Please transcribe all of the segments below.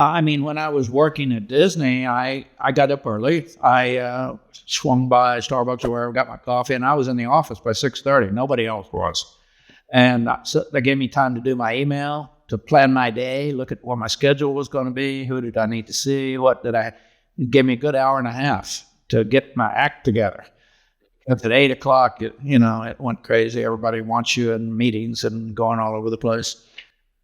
I mean, when I was working at Disney, I got up early. I swung by Starbucks or wherever, got my coffee, and I was in the office by 6:30. Nobody else was. And so they gave me time to do my email, to plan my day, look at what my schedule was going to be, who did I need to see, it gave me a good hour and a half to get my act together. At 8 o'clock, it went crazy. Everybody wants you in meetings and going all over the place.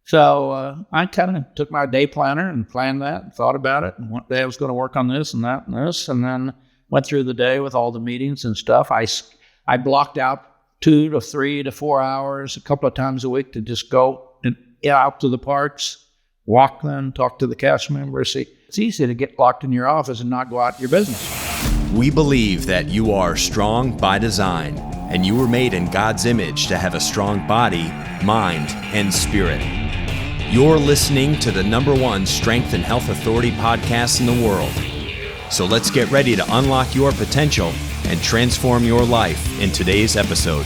So I kind of took my day planner and planned that and thought about it. And one day I was going to work on this and that and this, and then went through the day with all the meetings and stuff. I blocked out 2 to 3 to 4 hours a couple of times a week to just go out to the parks, walk them, talk to the cast members. See, it's easy to get locked in your office and not go out to your business. We believe that you are strong by design, and you were made in God's image to have a strong body, mind, and spirit. You're listening to the #1 Strength and Health Authority podcast in the world. So let's get ready to unlock your potential and transform your life in today's episode.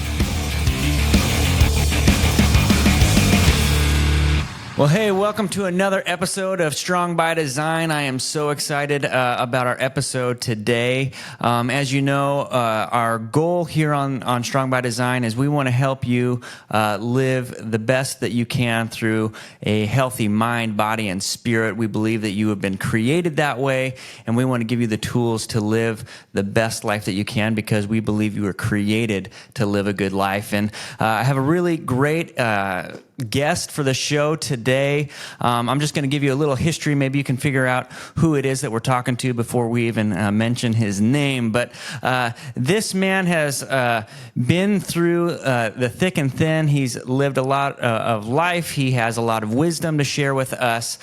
Well, hey, welcome to another episode of Strong by Design. I am so excited about our episode today. As you know, our goal here on Strong by Design is we want to help you live the best that you can through a healthy mind, body, and spirit. We believe that you have been created that way, and we want to give you the tools to live the best life that you can because we believe you were created to live a good life. And I have a really great guest for the show today. I'm just going to give you a little history. Maybe you can figure out who it is that we're talking to before we even mention his name. But this man has been through the thick and thin. He's lived a lot of life. He has a lot of wisdom to share with us.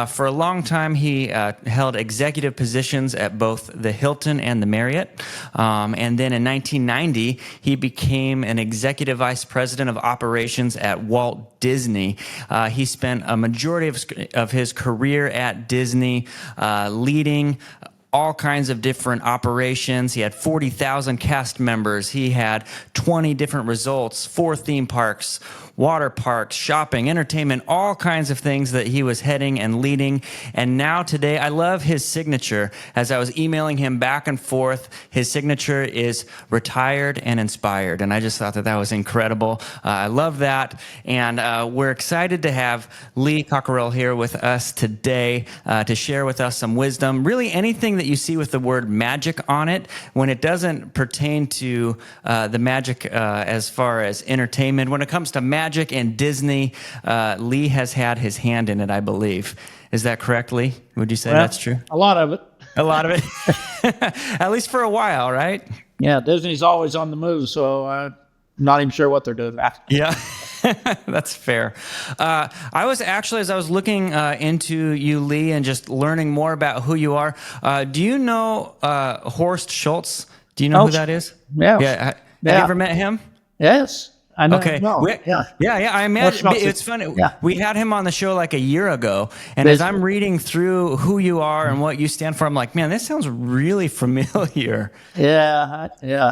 For a long time, he held executive positions at both the Hilton and the Marriott. And then in 1990, he became an executive vice president of operations at Walt Disney. He spent a majority of his career at Disney leading all kinds of different operations. He had 40,000 cast members. He had 20 different resorts, 4 theme parks, water parks, shopping, entertainment, all kinds of things that he was heading and leading. And now today, I love his signature. As I was emailing him back and forth, his signature is retired and inspired. And I just thought that was incredible. I love that. And we're excited to have Lee Cockerell here with us today to share with us some wisdom. Really anything that you see with the word magic on it, when it doesn't pertain to the magic as far as entertainment, when it comes to magic and Disney, Lee has had his hand in it, I believe. Is that correct, Lee? Would you say that's true? A lot of it. A lot of it? At least for a while, right? Yeah, Disney's always on the move, so I'm not even sure what they're doing. Yeah. That's fair. I was actually, as I was looking into you, Lee, and just learning more about who you are, do you know Horst Schultz? Do you know who that is? Yeah. Have you ever met him? Yes. I know. Okay. Yeah. I imagine it's funny. Yeah. We had him on the show like a year ago, and as I'm reading through who you are and what you stand for, I'm like, man, this sounds really familiar. Yeah.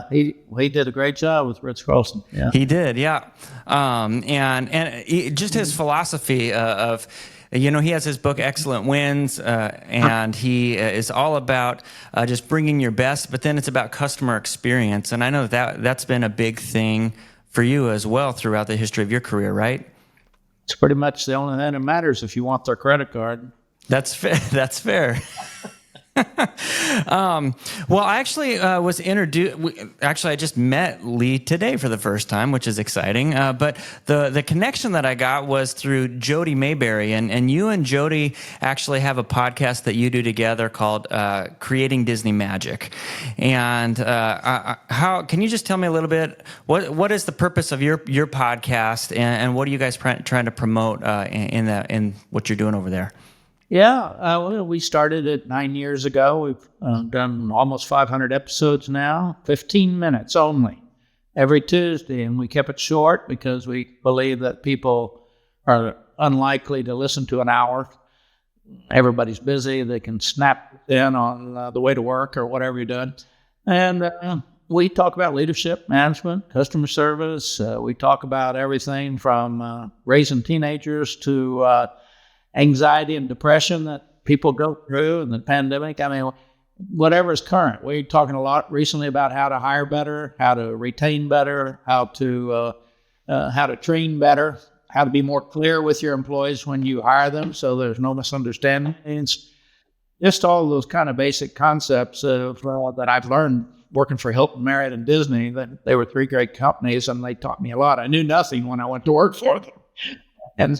He did a great job with Ritz Carlson. Yeah. He did. Yeah. And just his philosophy of. He has his book, Excellent Wins, and he is all about just bringing your best, but then it's about customer experience. And I know that's been a big thing for you as well throughout the history of your career, right? It's pretty much the only thing that matters if you want their credit card. That's fair. That's fair. Well, I actually was introduced. Actually, I just met Lee today for the first time, which is exciting. But the connection that I got was through Jody Mayberry, and you and Jody actually have a podcast that you do together called Creating Disney Magic. And how can you just tell me a little bit what is the purpose of your podcast, and what are you guys trying to promote in what you're doing over there? Yeah, we started it 9 years ago. We've done almost 500 episodes now, 15 minutes only, every Tuesday. And we kept it short because we believe that people are unlikely to listen to an hour. Everybody's busy. They can snap in on the way to work or whatever you're doing. And we talk about leadership, management, customer service. We talk about everything from raising teenagers to anxiety and depression that people go through and the pandemic. I mean, whatever is current. We're talking a lot recently about how to hire better, how to retain better, how to train better, how to be more clear with your employees when you hire them so there's no misunderstandings. Just all those kind of basic concepts that I've learned working for Hilton, Marriott, and Disney. That they were three great companies, and they taught me a lot. I knew nothing when I went to work for them,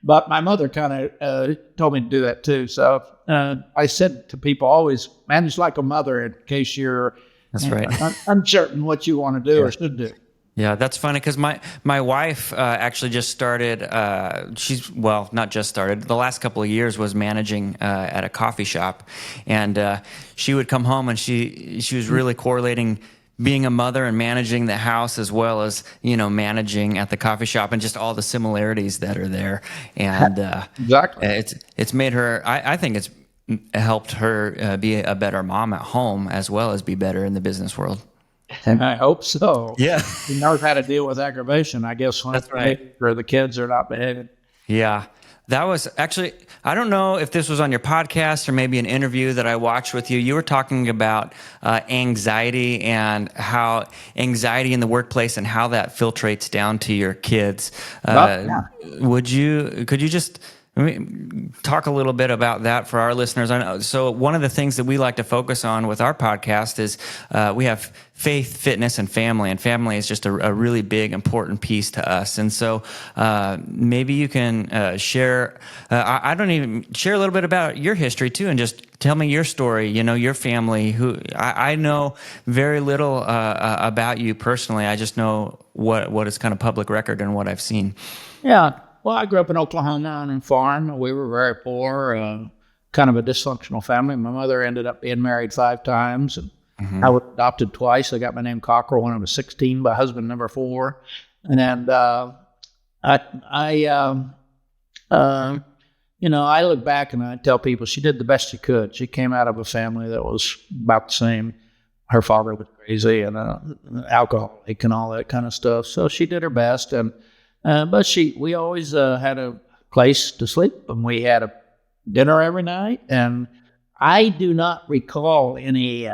but my mother kind of told me to do that too. So I said to people always, manage like a mother in case you're That's right. uncertain what you want to do or should do. Yeah, that's funny because my wife actually just started. Not just started. The last couple of years was managing at a coffee shop, and she would come home and she was really correlating being a mother and managing the house as well as managing at the coffee shop and just all the similarities that are there. And exactly, it's made her. I think it's helped her be a better mom at home as well as be better in the business world. And I hope so. Yeah. She knows how to deal with aggravation, I guess, when That's right. Or the kids are not behaving. Yeah. That was actually, I don't know if this was on your podcast or maybe an interview that I watched with you. You were talking about anxiety and how anxiety in the workplace and how that filtrates down to your kids. Could you just talk a little bit about that for our listeners? I know. So one of the things that we like to focus on with our podcast is we have faith, fitness, and family is just a really big, important piece to us. And so maybe you can share, share a little bit about your history too, and just tell me your story, your family. Who I know very little about you personally. I just know what is kind of public record and what I've seen. Yeah. Well, I grew up in Oklahoma on a farm. We were very poor, kind of a dysfunctional family. My mother ended up being married 5 times, and I was adopted twice. I got my name Cockerell when I was 16 by husband number 4. And I look back and I tell people she did the best she could. She came out of a family that was about the same. Her father was crazy and alcoholic and all that kind of stuff. So she did her best, but we always had a place to sleep, and we had a dinner every night. And I do not recall any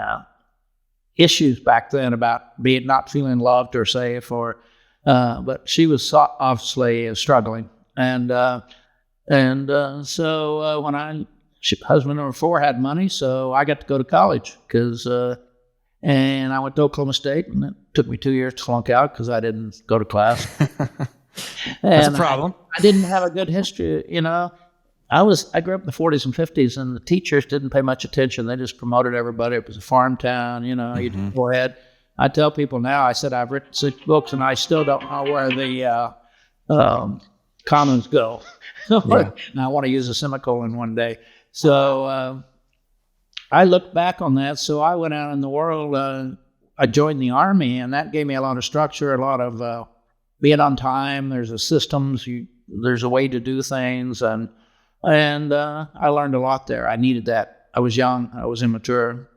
issues back then about not feeling loved or safe, but she was obviously struggling. And so when husband number 4 had money, so I got to go to college and I went to Oklahoma State, and it took me 2 years to flunk out because I didn't go to class. That's a problem. I didn't have a good history, I grew up in the 40s and 50s, and the teachers didn't pay much attention. They just promoted everybody. It was a farm town, you just go ahead. I tell people now, I said I've written 6 books, and I still don't know where the commons go. And I want to use a semicolon one day. So I look back on that. So I went out in the world. I joined the Army, and that gave me a lot of structure, a lot of being on time. There's a systems. There's a way to do things, and I learned a lot there. I needed that. I was young. I was immature.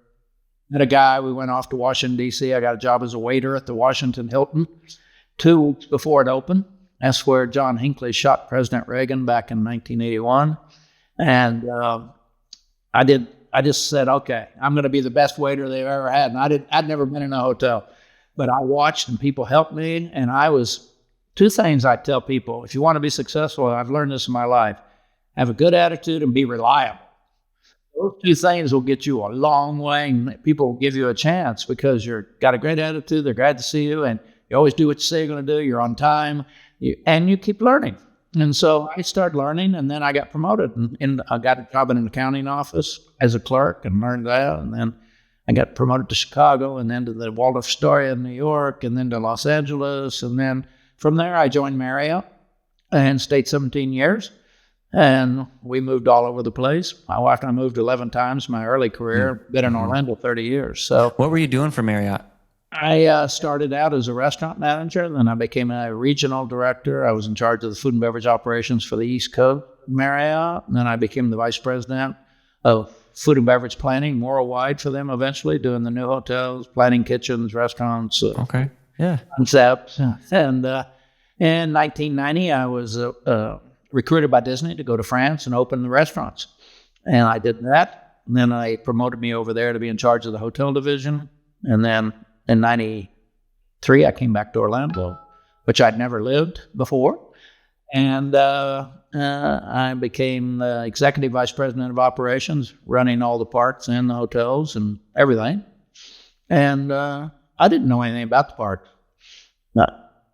Met a guy. We went off to Washington, D.C. I got a job as a waiter at the Washington Hilton 2 weeks before it opened. That's where John Hinckley shot President Reagan back in 1981. And I just said, okay, I'm going to be the best waiter they've ever had. And I'd never been in a hotel, but I watched and people helped me. And 2 things I tell people: if you want to be successful, I've learned this in my life, have a good attitude and be reliable. Those 2 things will get you a long way, and people will give you a chance because you've got a great attitude. They're glad to see you, and you always do what you say you're going to do. You're on time, and you keep learning. And so I started learning, and then I got promoted, and I got a job in an accounting office as a clerk and learned that. And then I got promoted to Chicago, and then to the Waldorf Astoria in New York, and then to Los Angeles. And then from there, I joined Marriott and stayed 17 years. And we moved all over the place. My wife and I moved 11 times in my early career. Been in Orlando 30 years. So what were you doing for Marriott? I started out as a restaurant manager. Then I became a regional director. I was in charge of the food and beverage operations for the East Coast Marriott. And then I became the vice president of food and beverage planning worldwide for them eventually, doing the new hotels, planning kitchens, restaurants. Okay. Yeah. Concepts. And in 1990, I was recruited by Disney to go to France and open the restaurants. And I did that. And then they promoted me over there to be in charge of the hotel division. And then in 93, I came back to Orlando, which I'd never lived before. And I became the executive vice president of operations, running all the parks and the hotels and everything. And I didn't know anything about the park.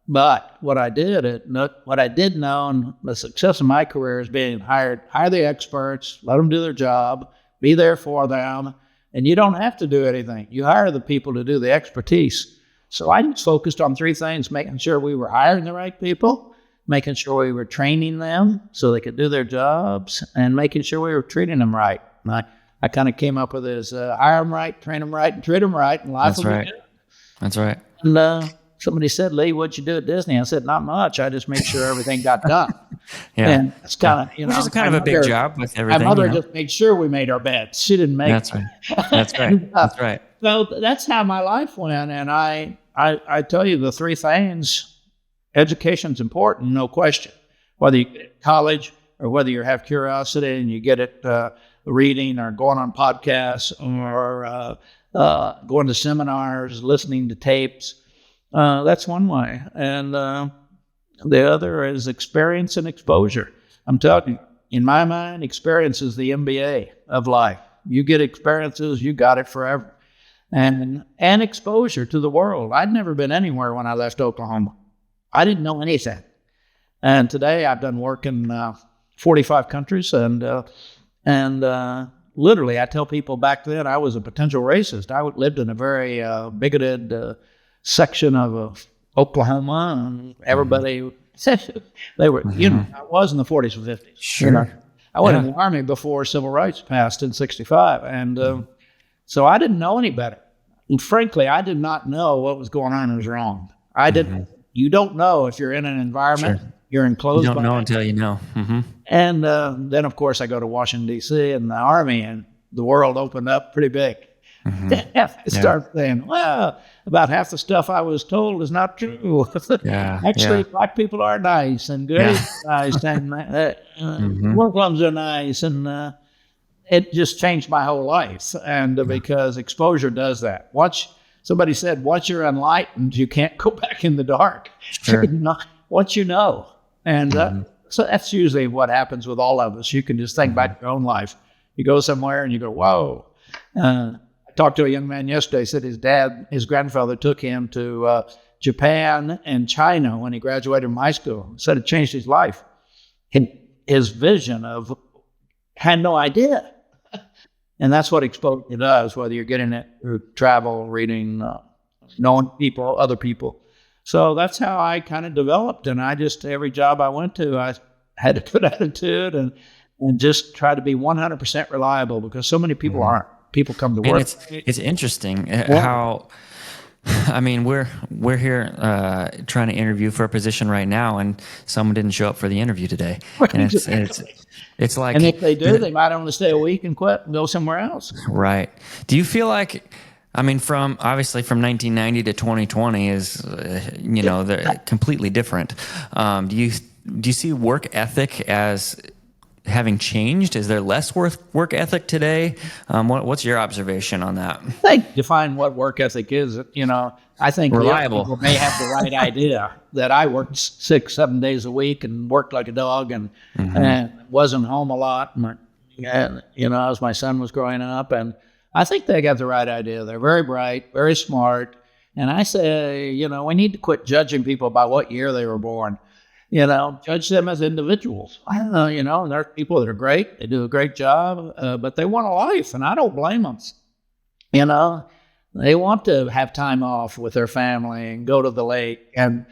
But what I did know, and the success of my career is being hire the experts, let them do their job, be there for them, and you don't have to do anything. You hire the people to do the expertise. So I just focused on three things: making sure we were hiring the right people, making sure we were training them so they could do their jobs, and making sure we were treating them right. And I kind of came up with this: hire them right, train them right, and treat them right, and life will be good. That's right. And somebody said, "Lee, what'd you do at Disney?" I said, "Not much. I just made sure everything got done." Yeah. And it's kind of, which is kind of a big job with everything. My mother just made sure we made our beds. She didn't make. That's right. That's right. That's right. So that's how my life went. And I tell you the three things. Education's important, no question. Whether you get it in college or whether you have curiosity and you get it reading or going on podcasts or going to seminars, listening to tapes. That's one way. And the other is experience and exposure. I'm telling you, in my mind, experience is the MBA of life. You get experiences, you got it forever. And exposure to the world. I'd never been anywhere when I left Oklahoma. I didn't know anything. And today I've done work in 45 countries. And literally, I tell people back then I was a potential racist. I lived in a very bigoted section of Oklahoma, and everybody said they were, I was in the 40s and 50s. Sure. I went in the Army before civil rights passed in 65. And so I didn't know any better. And frankly, I did not know what was going on was wrong. I didn't. You don't know if you're in an environment, you're enclosed. You don't know until you know. Mm-hmm. And then, of course, I go to Washington, D.C. and the Army, and the world opened up pretty big. Mm-hmm. I started saying, well, about half the stuff I was told is not true. Actually, black people are nice and good nice, and Muslims are nice. And it just changed my whole life. And because exposure does that. Somebody said, once you're enlightened, you can't go back in the dark. Sure. Once you know. And so that's usually what happens with all of us. You can just think back to your own life. You go somewhere and you go, whoa. I talked to a young man yesterday, said his grandfather took him to Japan and China when he graduated from high school. Said it changed his life. His vision had no idea. And that's what exposure does, whether you're getting it through travel, reading, knowing people, other people. So that's how I kind of developed. And every job I went to, I had to put attitude and just try to be 100% reliable because so many people aren't. People come to work. And it's interesting how, I mean, we're here trying to interview for a position right now, and someone didn't show up for the interview today. And it's like, and if they do, they might only stay a week and quit and go somewhere else. Right. Do you feel like, I mean, obviously from 1990 to 2020 is, they're completely different. Do you see work ethic as having changed? Is there less work ethic today? What's your observation on that? I think define what work ethic is. I think reliable. People may have the right idea that I worked 6-7 days a week and worked like a dog and wasn't home a lot. As my son was growing up, and I think they got the right idea. They're very bright, very smart, and I say, we need to quit judging people by what year they were born. Judge them as individuals. I don't know, there are people that are great. They do a great job, but they want a life, and I don't blame them. They want to have time off with their family and go to the lake and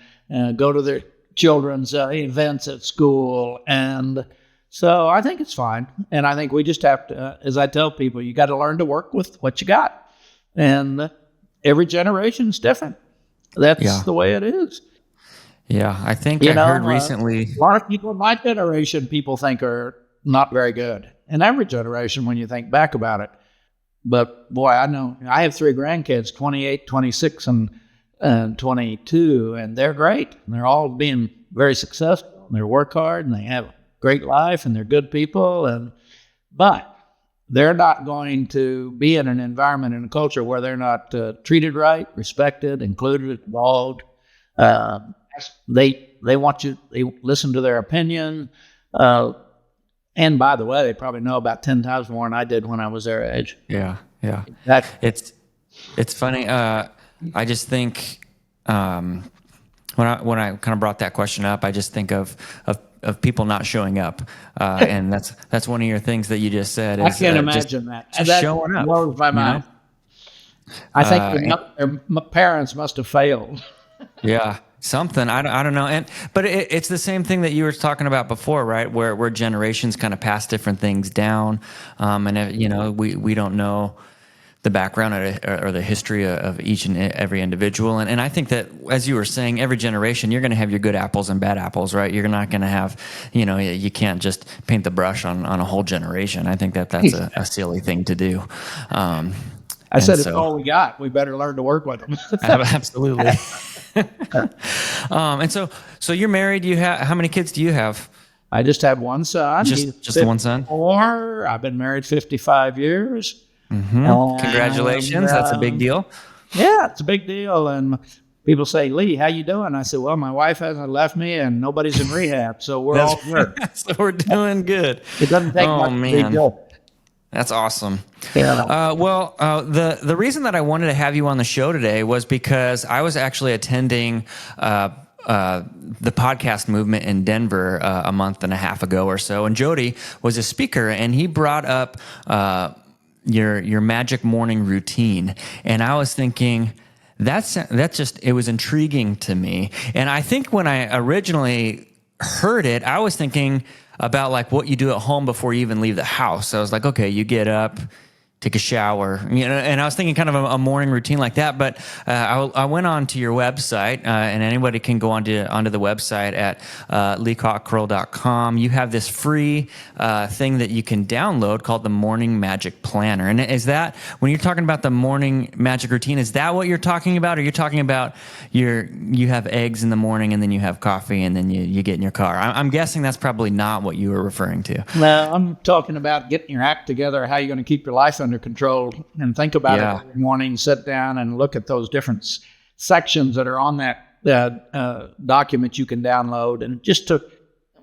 go to their children's events at school. And so I think it's fine. And I think we just have to, as I tell people, you got to learn to work with what you got. And every generation is different. That's the way it is. Yeah, I think I heard recently. A lot of people in my generation, people think are not very good. In every generation, when you think back about it. But boy, I know I have 3 grandkids, 28, 26, and 22, and they're great. And they're all being very successful. And they work hard, and they have a great life, and they're good people. But they're not going to be in an environment and a culture where they're not treated right, respected, included, involved. Uh, they want you. They listen to their opinion. And by the way, they probably know about 10 times more than I did when I was their age. Yeah, yeah. That It's funny. I just think when I kind of brought that question up, I just think of people not showing up, and that's one of your things that you just said. I Is, can't imagine that. just That showing up. blows my mind. I think their parents must have failed. Yeah, something. I don't know. But it's the same thing that you were talking about before, right? Where generations kind of pass different things down, and we don't know the background or the history of each and every individual. And I think that, as you were saying, every generation, you're going to have your good apples and bad apples, right? You're not going to have, you can't just paint the brush on a whole generation. I think that's a silly thing to do. I said, it's all we got. We better learn to work with them. Absolutely. And so you're married. How many kids do you have? I just have one son. Just one son? I've been married 55 years. Mm-hmm. Congratulations. That's a big deal. Yeah, it's a big deal. And people say, Lee, how you doing? I said, well, my wife hasn't left me and nobody's in rehab, so we're all good. So we're doing good. It doesn't take much to be good. That's awesome. Yeah. The reason that I wanted to have you on the show today was because I was actually attending the podcast movement in Denver a month and a half ago or so, and Jody was a speaker, and he brought up your magic morning routine, and I was thinking it was intriguing to me. And I think when I originally heard it, I was thinking about like what you do at home before you even leave the house. So I was like, okay, you get up, take a shower, and I was thinking kind of a morning routine like that. But I went on to your website, and anybody can go onto the website at leecockerell.com. You have this free thing that you can download called the Morning Magic Planner. And is that, when you're talking about the morning magic routine, is that what you're talking about? Or you're talking about you have eggs in the morning and then you have coffee and then you get in your car? I'm guessing that's probably not what you were referring to. No, I'm talking about getting your act together, how you're going to keep your life under control, and think about it every morning. Sit down and look at those different sections that are on that document you can download, and just to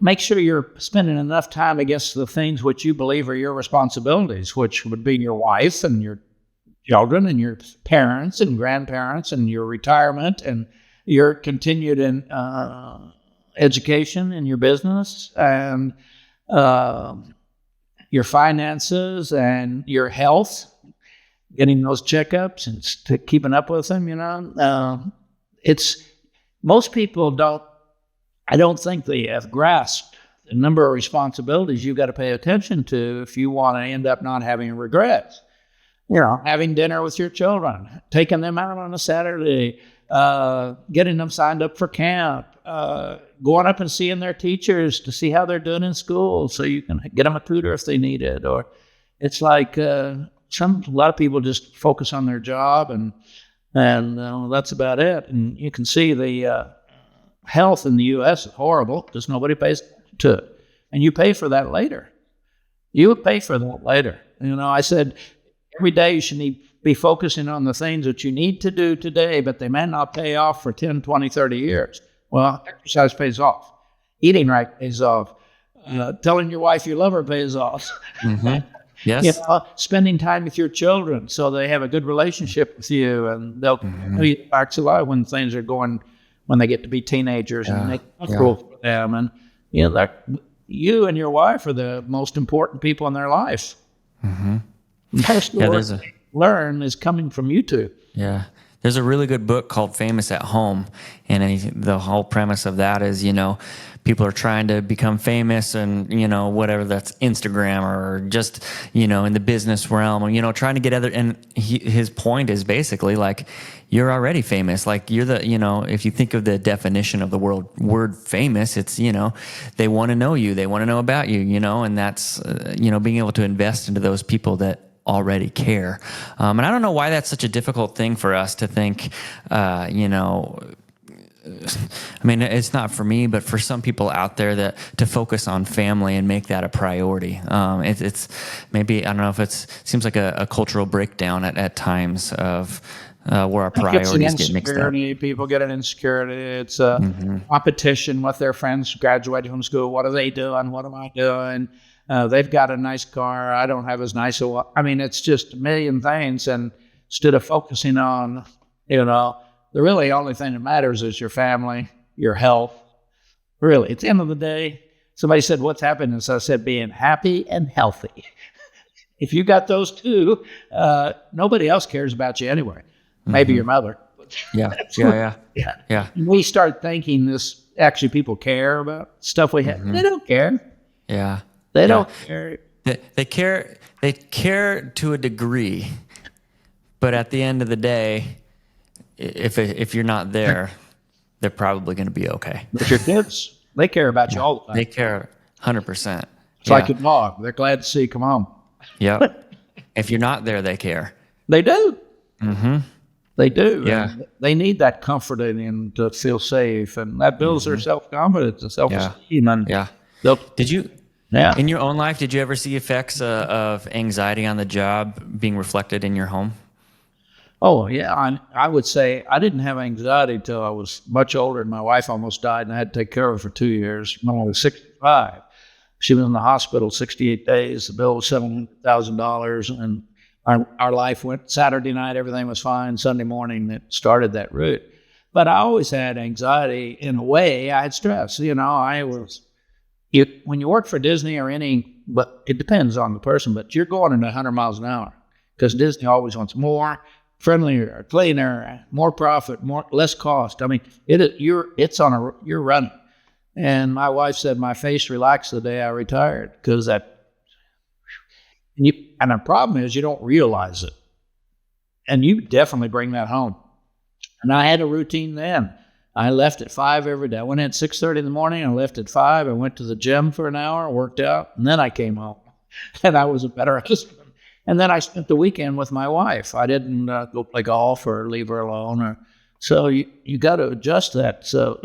make sure you're spending enough time against the things which you believe are your responsibilities, which would be your wife and your children and your parents and grandparents and your retirement and your continued education in your business and your finances and your health, getting those checkups and keeping up with them, most people I don't think they have grasped the number of responsibilities you've got to pay attention to if you want to end up not having regrets. Having dinner with your children, taking them out on a Saturday, getting them signed up for camp, going up and seeing their teachers to see how they're doing in school so you can get them a tutor if they need it. Or it's like a lot of people just focus on their job and that's about it. And you can see the health in the U.S. is horrible because nobody pays attention to it. And you pay for that later. You would pay for that later. I said every day you should be focusing on the things that you need to do today, but they may not pay off for 10, 20, 30 years. Well, exercise pays off. Eating right pays off. Telling your wife you love her pays off. Mm-hmm. Yes. Spending time with your children so they have a good relationship with you, and they'll tell you facts a lot when things are going, when they get to be teenagers and make it comfortable for them. And you and your wife are the most important people in their life. Mm-hmm. The learn is coming from you two. Yeah. There's a really good book called Famous at Home, and the whole premise of that is, people are trying to become famous and, whatever, that's Instagram or just, in the business realm, or, trying to get other, and his point is basically like, you're already famous. Like you're if you think of the definition of the word famous, it's, they want to know you, they want to know about you, and that's, being able to invest into those people that already care. And I don't know why that's such a difficult thing for us to think, I mean, it's not for me, but for some people out there that to focus on family and make that a priority. It's maybe, I don't know if seems like a cultural breakdown at times of where our priorities get mixed up. People get an insecurity. It's a competition with their friends graduating from school. What are they doing? What am I doing? They've got a nice car. I don't have as nice a one. I mean, it's just a million things. And instead of focusing on, the really only thing that matters is your family, your health. Really, at the end of the day, somebody said, what's happiness? I said, being happy and healthy. If you got those two, nobody else cares about you anyway. Maybe your mother. Yeah. We start thinking this, actually people care about stuff we have. They don't care. Yeah. They don't care. They care to a degree, but at the end of the day, if you're not there, they're probably going to be okay. But your kids, they care about you all the time. They care 100%. It's like a dog. They're glad to see you come home. Yeah. If you're not there, they care. They do. They do. Yeah. And they need that comforting and to feel safe, and that builds their self-confidence and self-esteem. And did you? Yeah. In your own life, did you ever see effects of anxiety on the job being reflected in your home? Oh, yeah. I would say I didn't have anxiety until I was much older, and my wife almost died, and I had to take care of her for 2 years when I was 65. She was in the hospital 68 days. The bill was $700,000, and our life went Saturday night. Everything was fine. Sunday morning, it started that route. But I always had anxiety in a way. I had stress. When you work for Disney or but it depends on the person, but you're going at 100 miles an hour because Disney always wants more, friendlier, cleaner, more profit, less cost. I mean, you're running. And my wife said my face relaxed the day I retired because and the problem is you don't realize it. And you definitely bring that home. And I had a routine then. I left at 5 every day. I went in at 6:30 in the morning. I left at 5. I went to the gym for an hour, worked out, and then I came home. And I was a better husband. And then I spent the weekend with my wife. I didn't go play golf or leave her alone. So you got to adjust that. So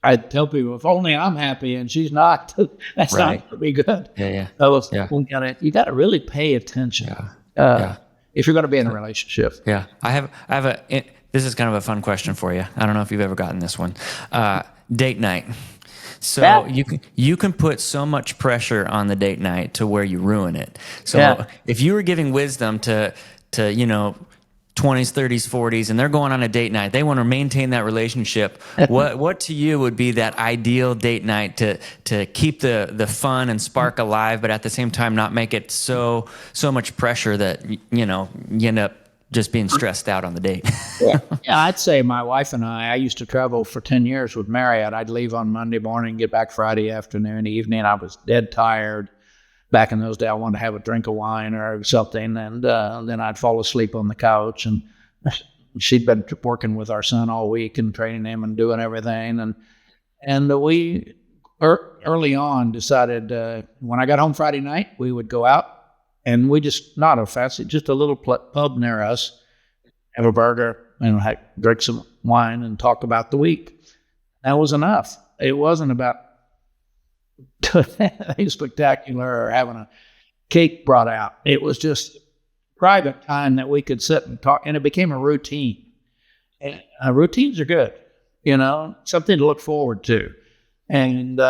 I tell people, if only I'm happy and she's not, that's not going to be good. Yeah. You got to really pay attention if you're going to be in a relationship. Yeah. This is kind of a fun question for you. I don't know if you've ever gotten this one. Date night. So you can put so much pressure on the date night to where you ruin it. So if you were giving wisdom to 20s, 30s, 40s, and they're going on a date night, they want to maintain that relationship. What to you would be that ideal date night to keep the fun and spark alive, but at the same time not make it so much pressure that you end up just being stressed out on the date? I'd say my wife and I used to travel for 10 years with Marriott. I'd leave on Monday morning, get back Friday afternoon, evening. I was dead tired. Back in those days, I wanted to have a drink of wine or something, and then I'd fall asleep on the couch. And she'd been working with our son all week and training him and doing everything. And we early on decided when I got home Friday night, we would go out. And we just, not a fast, just a little pub near us, have a burger, drink some wine and talk about the week. That was enough. It wasn't about anything spectacular or having a cake brought out. It was just private time that we could sit and talk, and it became a routine. And, routines are good, something to look forward to. And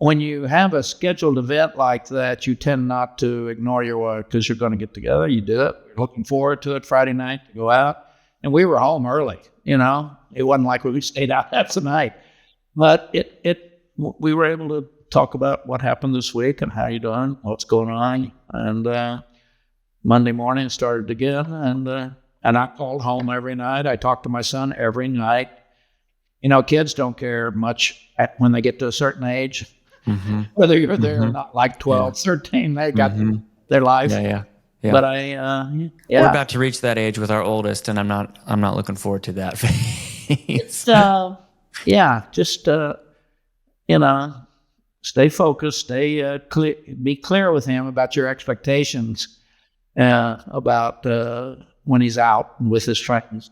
when you have a scheduled event like that, you tend not to ignore your wife because you're going to get together. You do it. You're looking forward to it Friday night to go out. And we were home early, It wasn't like we stayed out half the night. But we were able to talk about what happened this week and how you doing, what's going on. And Monday morning started again. And I called home every night. I talked to my son every night. Kids don't care much when they get to a certain age. Whether you're there or not, like 12, 13, they got their life. Yeah. But we're about to reach that age with our oldest, and I'm not looking forward to that phase. Just stay focused, stay clear, be clear with him about your expectations about when he's out with his friends.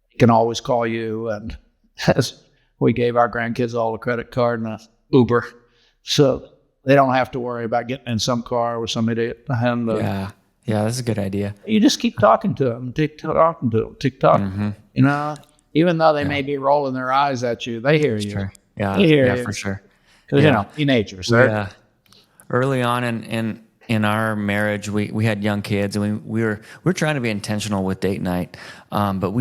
he can always call you. And as we gave our grandkids all a credit card and a Uber, so they don't have to worry about getting in some car with some idiot. And Yeah, that's a good idea. you just keep talking to them, keep talking to them, keep talking. You know, even though they may be rolling their eyes at you, they hear you. Sure. Yeah, They hear yeah, you. for sure. Because, you know, teenagers. Yeah. Early on in our marriage, we had young kids, and we were trying to be intentional with date night, but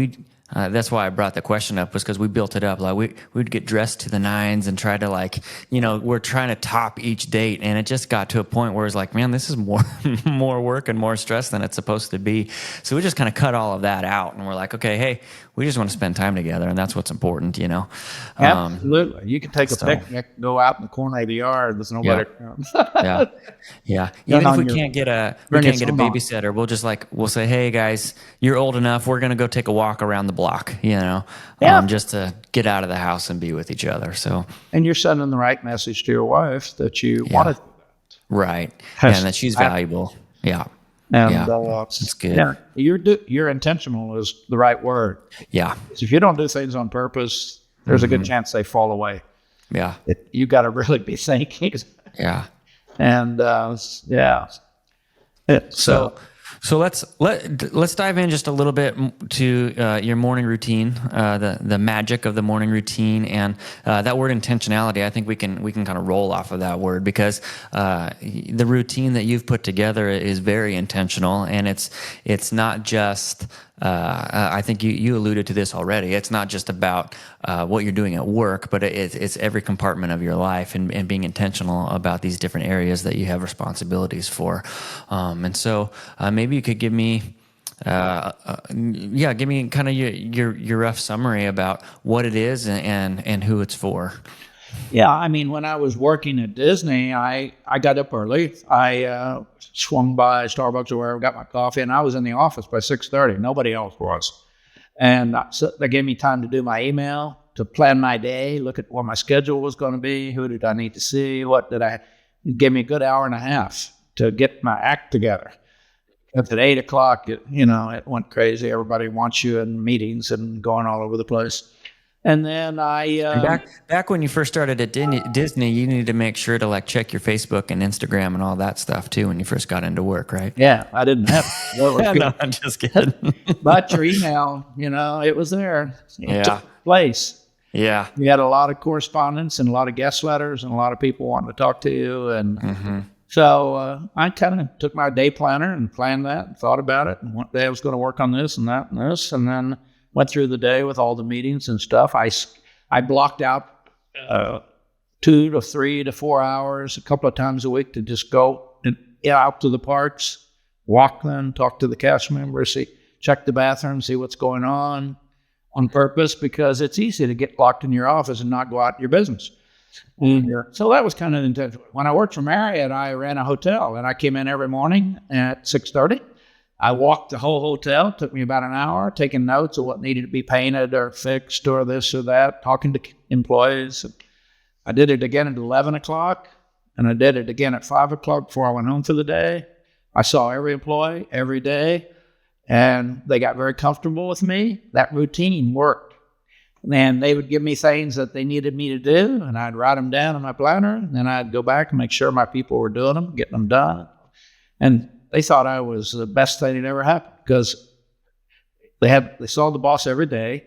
that's why I brought the question up, was because we built it up. Like we'd get dressed to the nines and try to, like, you know, we're trying to top each date, and it just got to a point where it's like, man, this is more work and more stress than it's supposed to be. So we just kind of cut all of that out, and we're like, okay, hey, we just want to spend time together, and that's what's important, you know. Absolutely. You can take a picnic, go out in the corner of the yard. There's nobody around. Yeah. Even if we can't get a babysitter, we'll say, hey guys, you're old enough. We're gonna go take a walk around the block, you know, just to get out of the house and be with each other. So, and you're sending the right message to your wife that you want to do that. Right. And that she's valuable. Yeah. And that's good. Yeah, you're intentional is the right word. Yeah. So if you don't do things on purpose, there's a good chance they fall away. Yeah. You got to really be thinking. Yeah. And So let's dive in just a little bit to your morning routine, the magic of the morning routine, and that word intentionality. I think we can kind of roll off of that word, because the routine that you've put together is very intentional, and it's not just. I think you alluded to this already. It's not just about what you're doing at work, but it's every compartment of your life, and being intentional about these different areas that you have responsibilities for. And so maybe you could give me, give me kind of your rough summary about what it is and who it's for. Yeah, I mean, when I was working at Disney, I got up early. I swung by Starbucks or wherever, got my coffee, and I was in the office by 6:30. Nobody else was. And so they gave me time to do my email, to plan my day, look at what my schedule was going to be, who did I need to see, it gave me a good hour and a half to get my act together. At 8 o'clock, it went crazy. Everybody wants you in meetings and going all over the place. And then back when you first started at Disney, you needed to make sure to like check your Facebook and Instagram and all that stuff too when you first got into work, right? Yeah, I didn't have it. No, I'm just kidding. But your email, it was there. It took place. Yeah. You had a lot of correspondence and a lot of guest letters and a lot of people wanting to talk to you. And so I kind of took my day planner and planned that and thought about it. And one day I was going to work on this and that and this. And then went through the day with all the meetings and stuff. I blocked out 2 to 3 to 4 hours a couple of times a week to just go out to the parks, walk them, talk to the cast members, check the bathroom, see what's going on purpose, because it's easy to get locked in your office and not go out in your business. So that was kind of intentional. When I worked for Marriott, I ran a hotel, and I came in every morning at 6:30. I walked the whole hotel. It took me about an hour, taking notes of what needed to be painted or fixed or this or that, talking to employees. I did it again at 11 o'clock, and I did it again at 5 o'clock before I went home for the day. I saw every employee every day, and they got very comfortable with me. That routine worked. And they would give me things that they needed me to do, and I'd write them down in my planner, and then I'd go back and make sure my people were doing them, getting them done. And they thought I was the best thing that ever happened, because they saw the boss every day,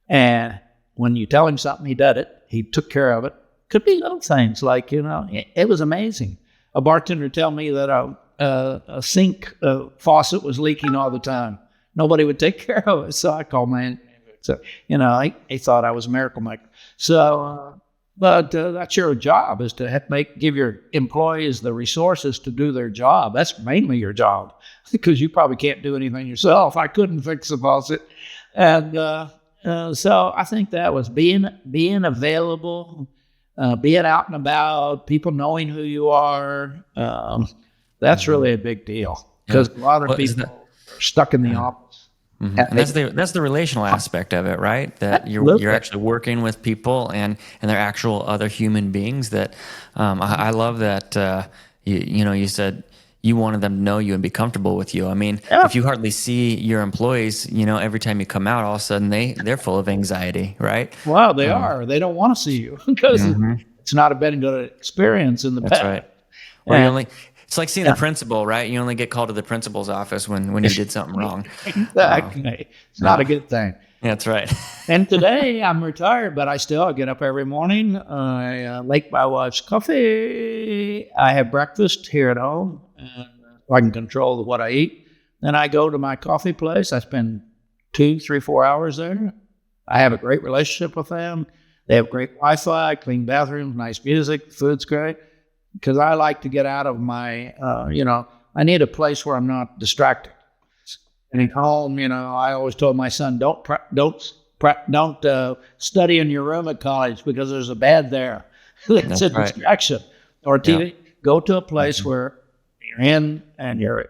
and when you tell him something, he did it. He took care of it. Could be little things like, it was amazing. A bartender tell me that a sink faucet was leaking all the time. Nobody would take care of it, so I called my. So he thought I was a miracle maker. So. But that's your job, is to give your employees the resources to do their job. That's mainly your job, because you probably can't do anything yourself. I couldn't fix a faucet. And so I think that was being available, being out and about, people knowing who you are. That's really a big deal, because a lot of people are stuck in the office. Mm-hmm. And that's the relational aspect of it, right? That you're actually working with people and they're actual other human beings. That I love that you said you wanted them to know you and be comfortable with you. I mean, Yeah. if you hardly see your employees, every time you come out, all of a sudden they're full of anxiety, right? Well, they are. They don't want to see you because Mhm. it's not been a good experience in the That's past. right. Or And it's like seeing the principal, right? You only get called to the principal's office when you did something wrong. exactly. It's not a good thing. That's right. And today I'm retired, but I still get up every morning. I make my wife's coffee. I have breakfast here at home, and so I can control what I eat. Then I go to my coffee place. I spend 2, 3, 4 hours there. I have a great relationship with them. They have great Wi-Fi, clean bathrooms, nice music, the food's great. Because I like to get out of my, I need a place where I'm not distracted. And at home, I always told my son, don't study in your room at college because there's a bed there. It's a distraction. Or TV. Yeah. Go to a place where you're in and you're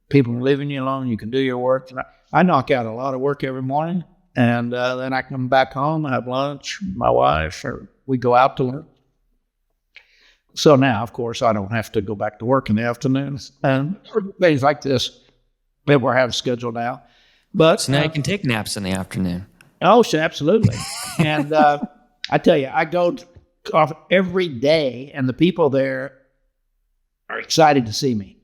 people are leaving you alone. You can do your work. And I knock out a lot of work every morning, and then I come back home, I have lunch, my wife, or we go out to lunch. So now, of course, I don't have to go back to work in the afternoons and things like this that we're having scheduled now. But so now you can take naps in the afternoon. Oh, sure, absolutely. And I tell you, I go off every day, and the people there are excited to see me.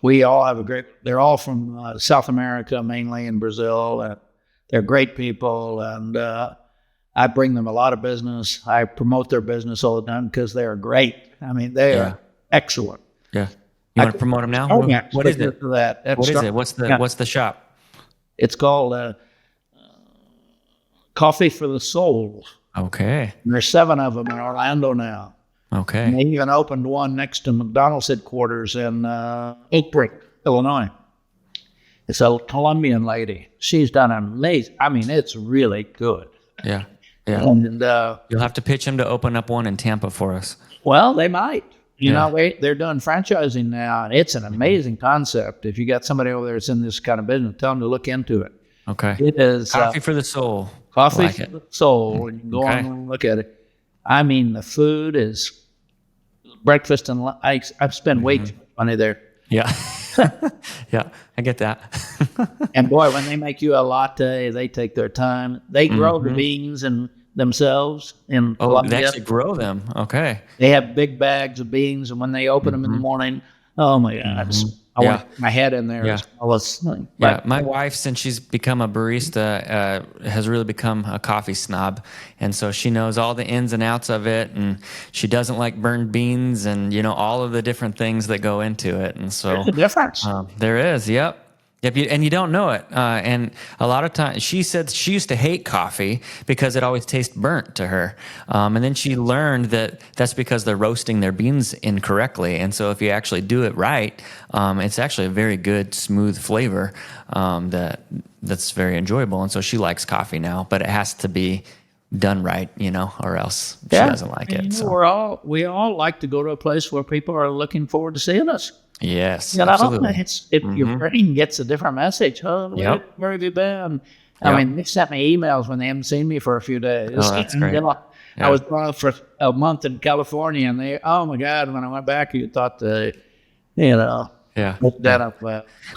We all have they're all from South America, mainly in Brazil. And they're great people, and I bring them a lot of business. I promote their business all the time because they are great. I mean, they are excellent. Yeah. You want to promote them now? What is it? What is it? What's the shop? It's called Coffee for the Soul. Okay. And there's 7 of them in Orlando now. Okay. And they even opened one next to McDonald's headquarters in Oak Brook, Illinois. It's a Colombian lady. She's done amazing. I mean, it's really good. Yeah. Yeah. And you'll have to pitch them to open up one in Tampa for us. Well, they might. They're doing franchising now, and it's an amazing concept. If you got somebody over there that's in this kind of business, tell them to look into it. Okay. It is Coffee for the Soul. Coffee for the Soul. And you can go on and look at it. I mean, the food is breakfast and lunch. I've spent way too much money there. Yeah. Yeah, I get that. And boy, when they make you a latte, they take their time. They grow the beans and themselves in Colombia. They actually grow them. Okay. They have big bags of beans, and when they open them in the morning, oh my God, I want my head in there. Yeah. My wife, since she's become a barista, has really become a coffee snob, and so she knows all the ins and outs of it, and she doesn't like burned beans, and all of the different things that go into it, and so there's a difference. There is. Yep. And you don't know it. And a lot of times, she said she used to hate coffee because it always tastes burnt to her. And then she learned that that's because they're roasting their beans incorrectly. And so if you actually do it right, it's actually a very good, smooth flavor that's very enjoyable. And so she likes coffee now, but it has to be done right, or else she doesn't like it. So. We all like to go to a place where people are looking forward to seeing us. Yes, absolutely. Your brain gets a different message. Oh, where have you been? I mean, they sent me emails when they haven't seen me for a few days. Oh, that's great. I was gone for a month in California, and oh my God, when I went back, you thought that up.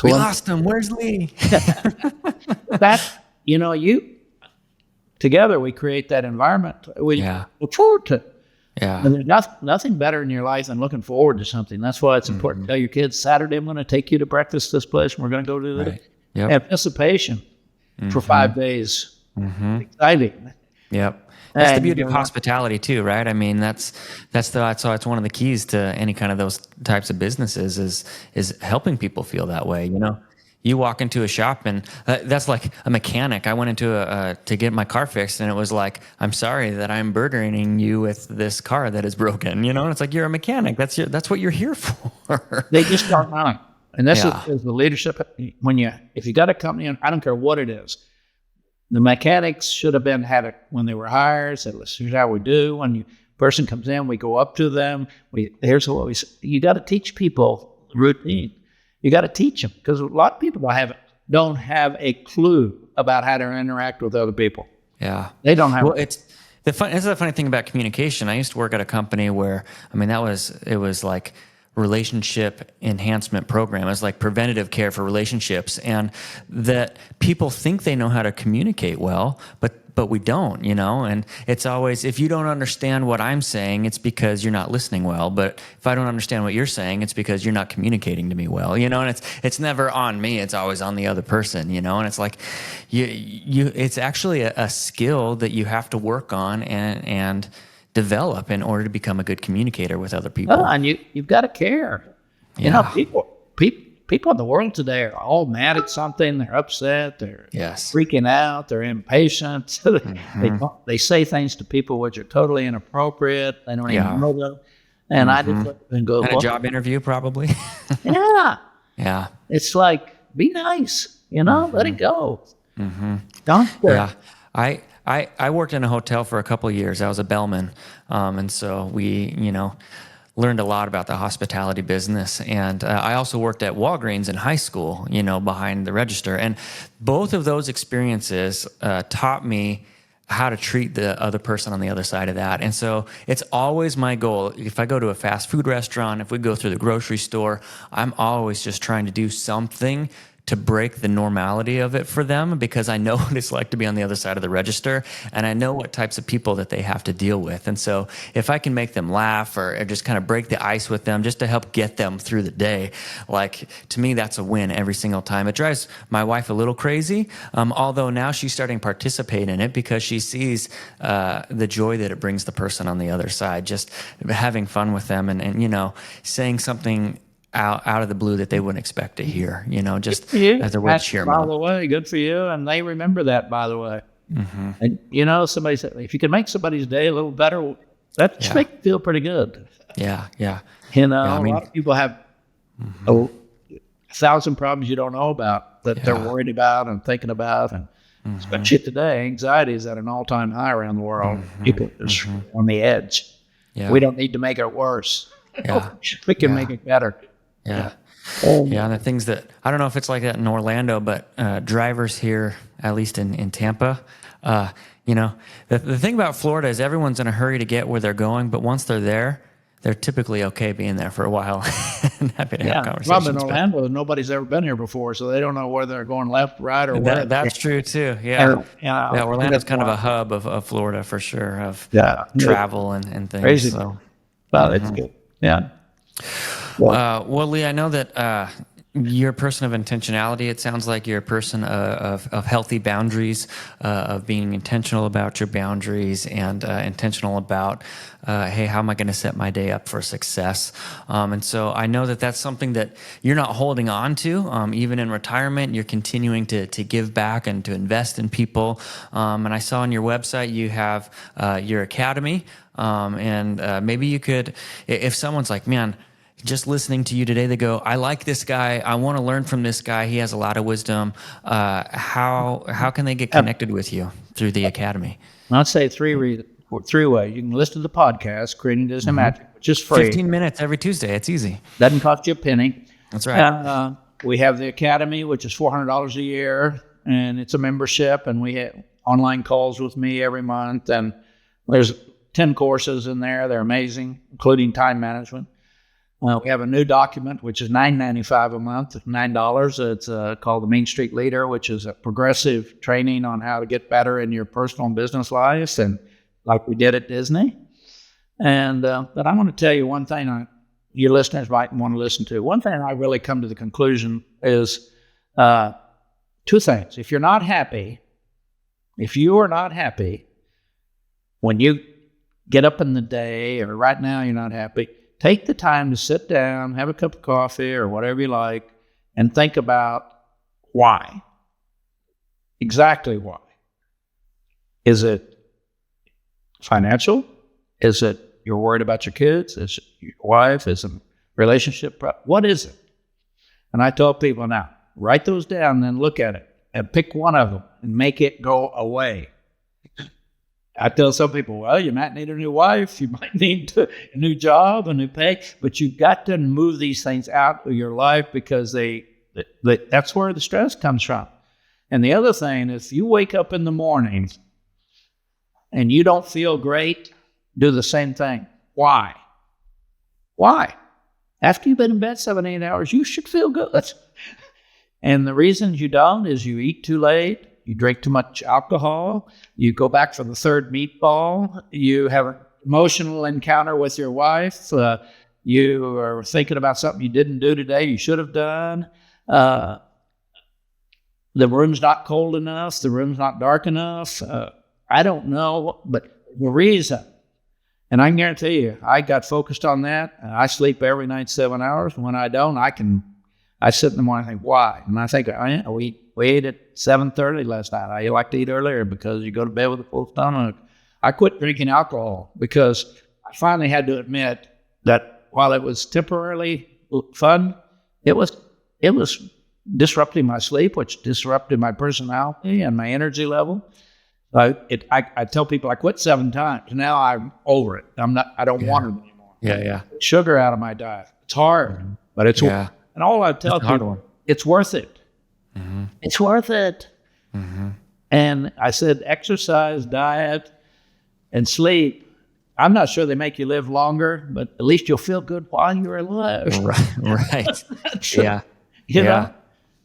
We lost him. Where's Lee? Together we create that environment. We look forward to. Yeah. And there's nothing better in your life than looking forward to something. That's why it's important to tell your kids, Saturday I'm going to take you to breakfast this place, and we're going to go do this. Yep. Anticipation for 5 days. Exciting. Yep. That's the beauty of hospitality too, right? I mean, that's it's one of the keys to any kind of those types of businesses is helping people feel that way. You walk into a shop, and that's like a mechanic. I went into to get my car fixed, and it was like, I'm sorry that I'm burdening you with this car that is broken. And it's like, you're a mechanic. That's what you're here for. They just start running, and this is the leadership. If you got a company, I don't care what it is, the mechanics should have had it when they were hired. Said, "This is how we do." When a person comes in, we go up to them. Here's what we. You got to teach people routine. You got to teach them, because a lot of people don't have a clue about how to interact with other people. Yeah, they don't have. Well, it's the funny thing about communication. I used to work at a company where, it was like relationship enhancement program. It's like preventative care for relationships, and that people think they know how to communicate well, but we don't, and it's always, if you don't understand what I'm saying, it's because you're not listening well. But if I don't understand what you're saying, it's because you're not communicating to me well, and it's never on me. It's always on the other person, and it's like, it's actually a skill that you have to work on and develop in order to become a good communicator with other people. And you've got to care. People in the world today are all mad at something. They're upset. They're freaking out. They're impatient. They say things to people which are totally inappropriate. They don't even know them. And I just look and go, and a job interview, probably. Yeah. It's like, be nice. Let it go. Don't. Yeah. I worked in a hotel for a couple of years. I was a bellman, and so we, learned a lot about the hospitality business. And I also worked at Walgreens in high school, behind the register. And both of those experiences taught me how to treat the other person on the other side of that. And so it's always my goal. If I go to a fast food restaurant, if we go through the grocery store, I'm always just trying to do something to break the normality of it for them, because I know what it's like to be on the other side of the register, and I know what types of people that they have to deal with. And so if I can make them laugh or just kind of break the ice with them just to help get them through the day, like, to me, that's a win every single time. It drives my wife a little crazy, although now she's starting to participate in it because she sees the joy that it brings the person on the other side, just having fun with them and saying something out of the blue that they wouldn't expect to hear, just as a way to cheer them up. By the way, good for you. And they remember that, by the way. And, somebody said, if you can make somebody's day a little better, that just makes you feel pretty good. Yeah. A lot of people have 1,000 problems you don't know about that they're worried about and thinking about. And especially today, anxiety is at an all-time high around the world. People are just on the edge. Yeah. We don't need to make it worse. We can make it better. Yeah. And the things that, I don't know if it's like that in Orlando, but drivers here, at least in Tampa, the thing about Florida is everyone's in a hurry to get where they're going, but once they're there, they're typically okay being there for a while and happy to have conversations. Well, in Orlando, nobody's ever been here before, so they don't know whether they're going left, right, or where. That's true too. Orlando's kind of a hub of Florida for sure, of travel and things. Crazy. So. Well, it's good. Yeah. Well, Lee, I know that you're a person of intentionality. It sounds like you're a person of healthy boundaries, of being intentional about your boundaries and intentional about, hey, how am I going to set my day up for success? And so I know that that's something that you're not holding on to. Even in retirement, you're continuing to give back and to invest in people. And I saw on your website you have your academy. And maybe you could, if someone's like, man, just listening to you today, they go, I like this guy. I want to learn from this guy. He has a lot of wisdom. How can they get connected with you through the academy? I'd say three ways. You can listen to the podcast, Creating Disney Magic, which is free. 15 minutes every Tuesday. It's easy. Doesn't cost you a penny. That's right. We have the academy, which is $400 a year, and it's a membership, and we have online calls with me every month, and there's 10 courses in there. They're amazing, including time management. We have a new document, which is $9.95 a month, $9. It's called the Main Street Leader, which is a progressive training on how to get better in your personal and business lives, and like we did at Disney. And but I want to tell you one thing your listeners might want to listen to. One thing I really come to the conclusion is two things. If you are not happy, when you get up in the day, or right now you're not happy, take the time to sit down, have a cup of coffee or whatever you like, and think about why. Exactly why. Is it financial? Is it you're worried about your kids? Is it your wife? Is it a relationship? What is it? And I tell people now, write those down, then look at it and pick one of them and make it go away. I tell some people, well, you might need a new wife, you might need a new job, a new pay, but you've got to move these things out of your life because that's where the stress comes from. And the other thing is, if you wake up in the morning and you don't feel great, do the same thing. Why? After you've been in bed 7, 8 hours, you should feel good. And the reasons you don't is you eat too late, you drink too much alcohol, you go back for the third meatball, you have an emotional encounter with your wife, you are thinking about something you didn't do today you should have done. The room's not cold enough, the room's not dark enough. I don't know, but the reason, and I can guarantee you, I got focused on that. I sleep every night 7 hours. When I don't, I sit in the morning and think, why? And I think, we ate at 7:30 last night. I like to eat earlier because you go to bed with a full stomach. I quit drinking alcohol because I finally had to admit that while it was temporarily fun, it was disrupting my sleep, which disrupted my personality and my energy level. I tell people I quit 7 times. Now I'm over it. I don't want it anymore. Yeah. Sugar out of my diet. It's hard, but it's worth it. And all I tell people, it's worth it. Mm-hmm. It's worth it. Mm-hmm. And I said, exercise, diet, and sleep. I'm not sure they make you live longer, but at least you'll feel good while you're alive. Right. Yeah. You know?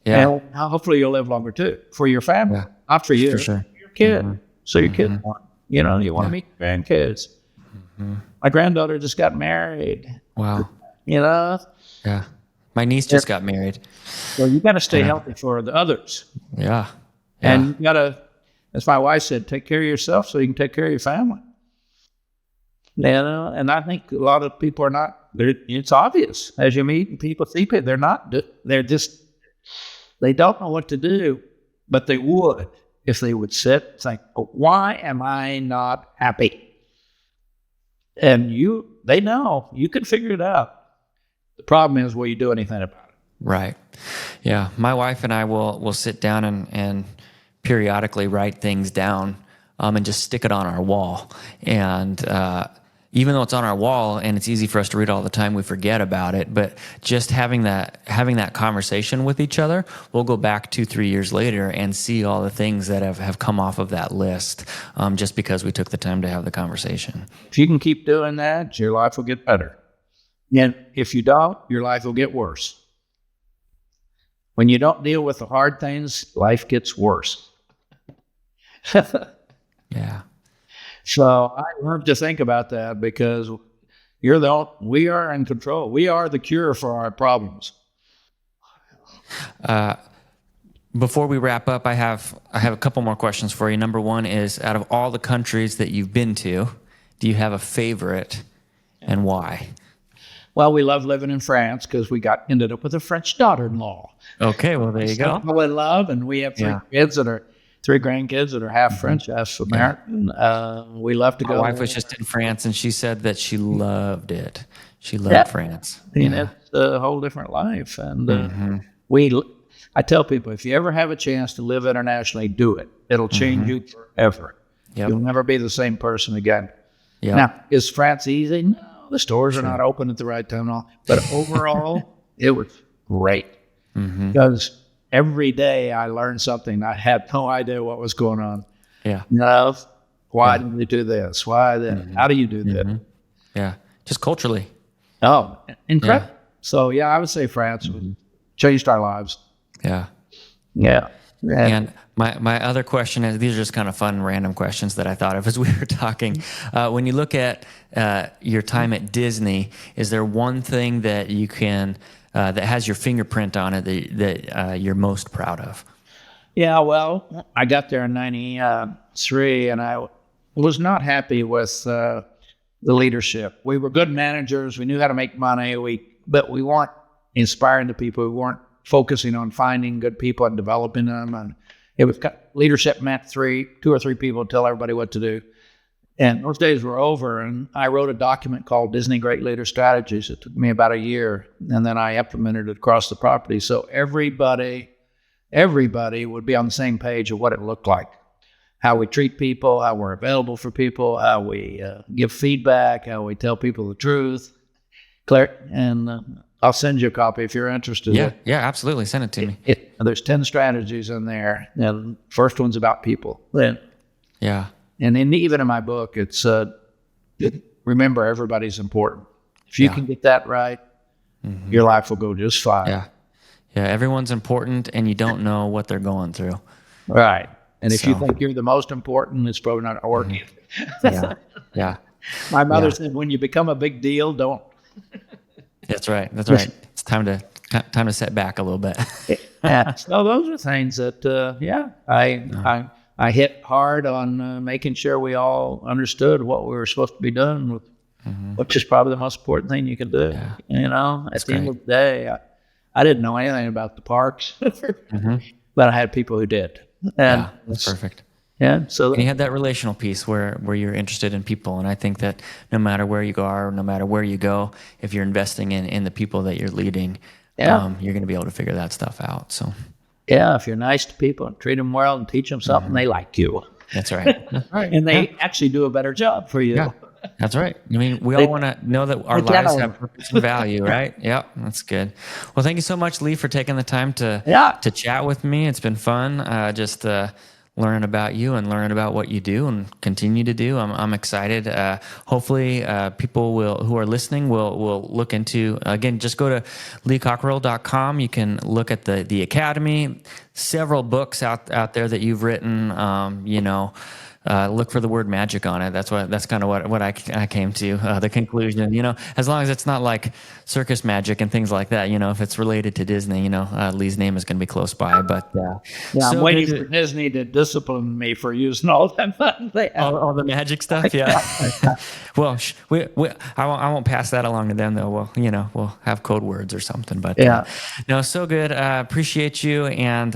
Yeah. And hopefully you'll live longer too, for your family, not for you, for sure. Your kid. Mm-hmm. So your kids want, you want to meet your grandkids. Mm-hmm. My granddaughter just got married. Wow. Yeah. My niece just got married. So you got to stay healthy for the others. Yeah. And you got to, as my wife said, take care of yourself so you can take care of your family. And I think a lot of people are not, it's obvious as you meet people, see people, they don't know what to do, but they would if they would sit and think, why am I not happy? And they know, you can figure it out. The problem is, will you do anything about it? Right. Yeah. My wife and I will sit down and periodically write things down and just stick it on our wall. And even though it's on our wall and it's easy for us to read all the time, we forget about it. But just having that conversation with each other, we'll go back 2-3 years later and see all the things that have come off of that list just because we took the time to have the conversation. If you can keep doing that, your life will get better. And if you don't, your life will get worse. When you don't deal with the hard things, life gets worse. Yeah. So I learned to think about that because we are in control. We are the cure for our problems. Before we wrap up, I have a couple more questions for you. Number one is, out of all the countries that you've been to, do you have a favorite and why? Well, we love living in France because we ended up with a French daughter-in-law. Okay, well, there you go. Fell in love, and we have three grandkids that are half French, half American. We love to go. My wife was just in France, and she said that she loved it. She loved France. It's a whole different life. And I tell people, if you ever have a chance to live internationally, do it. It'll change you forever. Yep. You'll never be the same person again. Yep. Now, is France easy? No, the stores are not open at the right time and all. But overall, it was great. Because every day I learned something. I had no idea what was going on. Yeah. Why did they do this? Why that? How do you do that? Yeah. Just culturally. Oh, incredible. Yeah. So, I would say France changed our lives. Yeah. Yeah. And my other question is, these are just kind of fun, random questions that I thought of as we were talking. When you look at your time at Disney, is there one thing that you can that has your fingerprint on it that you're most proud of? Yeah, well, I got there in 93, and I was not happy with the leadership. We were good managers. We knew how to make money, but we weren't inspiring the people. We weren't focusing on finding good people and developing them. And it was leadership meant two or three people tell everybody what to do. And those days were over, and I wrote a document called Disney Great Leader Strategies. It took me about a year, and then I implemented it across the property. So everybody would be on the same page of what it looked like, how we treat people, how we're available for people, how we give feedback, how we tell people the truth. Claire, and I'll send you a copy if you're interested. Yeah, absolutely. Send it to me. There's 10 strategies in there, and the first one's about people. And even in my book, it's remember everybody's important. If you can get that right, your life will go just fine. Yeah. Yeah. Everyone's important, and you don't know what they're going through. Right. And if you So- think you're the most important, it's probably not working. Yeah. Yeah. My mother Yeah. said, when you become a big deal, don't. That's right. That's right. It's time to set back a little bit. Yeah. So those are things that, I hit hard on making sure we all understood what we were supposed to be doing, with, which is probably the most important thing you can do. Yeah. You know, at the end of the day, I didn't know anything about the parks, but I had people who did. And Yeah, that's perfect. yeah, so And you had that relational piece where you're interested in people. And I think that no matter where you are, no matter where you go, if you're investing in the people that you're leading, you're going to be able to figure that stuff out. So yeah, if you're nice to people and treat them well and teach them something, they like you. that's right. That's right. And they actually do a better job for you. Yeah, that's right. I mean, we all want to know that our they lives can. have purpose and value, right? Yep, that's good. Well, thank you so much, Lee, for taking the time to chat with me. It's been fun. Just learning about you and learning about what you do and continue to do. I'm excited. Hopefully, people who are listening will look into, again, just go to leecockerell.com. You can look at the Academy, several books out there that you've written. Look for the word magic on it. That's kind of what I came to, the conclusion. You know, as long as it's not like circus magic and things like that. You know, if it's related to Disney, you know, Lee's name is going to be close by. But I'm waiting for Disney to discipline me for using all that fun they have. all the magic stuff. Yeah. Well, I won't pass that along to them though. We'll have code words or something. But no, so good. Appreciate you, and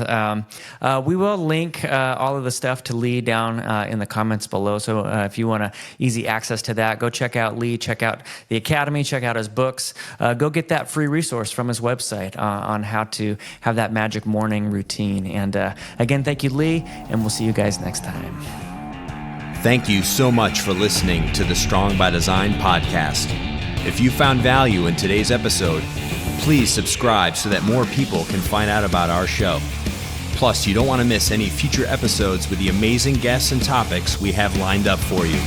we will link all of the stuff to Lee down in the comments below. So if you want easy access to that, go check out Lee, check out the Academy, check out his books. Go get that free resource from his website on how to have that magic morning routine. And again, thank you, Lee, and we'll see you guys next time. Thank you so much for listening to the Strong by Design podcast. If you found value in today's episode, please subscribe so that more people can find out about our show. Plus, you don't want to miss any future episodes with the amazing guests and topics we have lined up for you.